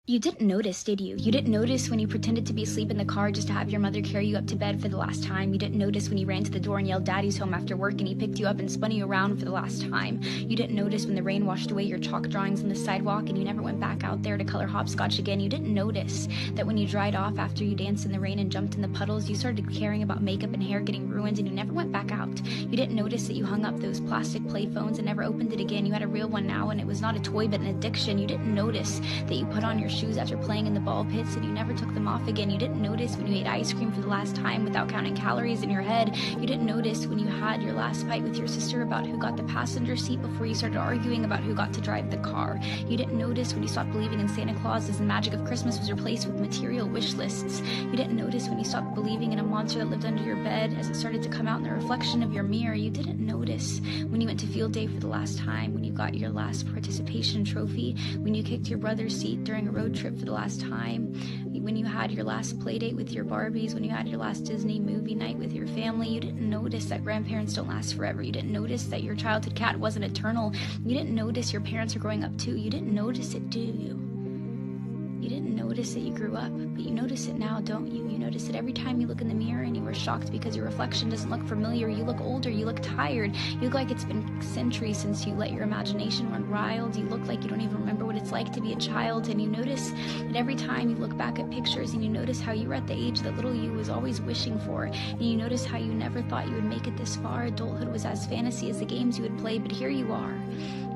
You didn't notice, did you? You didn't notice when you pretended to be asleep in the car just to have your mother carry you up to bed for the last time. You didn't notice when you ran to the door and yelled "Daddy's home" after work and he picked you up and spun you around for the last time. You didn't notice when the rain washed away your chalk drawings on the sidewalk and you never went back out there to color hopscotch again. You didn't notice that when you dried off after you danced in the rain and jumped in the puddles, you started caring about makeup and hair getting ruined and you never went back out. You didn't notice that you hung up those plastic play phones and never opened it again. You had a real one now and it was not a toy but an addiction. You didn't notice that you put on your shoes after playing in the ball pits and you never took them off again. You didn't notice when you ate ice cream for the last time without counting calories in your head. You didn't notice when you had your last fight with your sister about who got the passenger seat before you started arguing about who got to drive the car. You didn't notice when you stopped believing in Santa Claus as the magic of Christmas was replaced with material wish lists. You didn't notice when you stopped believing in a monster that lived under your bed as it started to come out in the reflection of your mirror. You didn't notice when you went to field day for the last time, when you got your last participation trophy, when you kicked your brother's seat during a road trip for the last time, when you had your last play date with your Barbies, when you had your last Disney movie night with your family. You didn't notice that grandparents don't last forever. You didn't notice that your childhood cat wasn't eternal. You didn't notice your parents are growing up too. You didn't notice it, do you? You didn't notice that you grew up, but you notice it now, don't you? You notice it every time you look in the mirror and you were shocked because your reflection doesn't look familiar. You look older, you look tired, you look like it's been centuries since you let your imagination run wild. You look like you don't even remember what it's like to be a child, and you notice that every time you look back at pictures and you notice how you were at the age that little you was always wishing for, and you notice how you never thought you would make it this far. Adulthood was as fantasy as the games you would play, but here you are,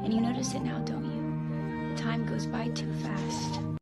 and you notice it now, don't you? The time goes by too fast.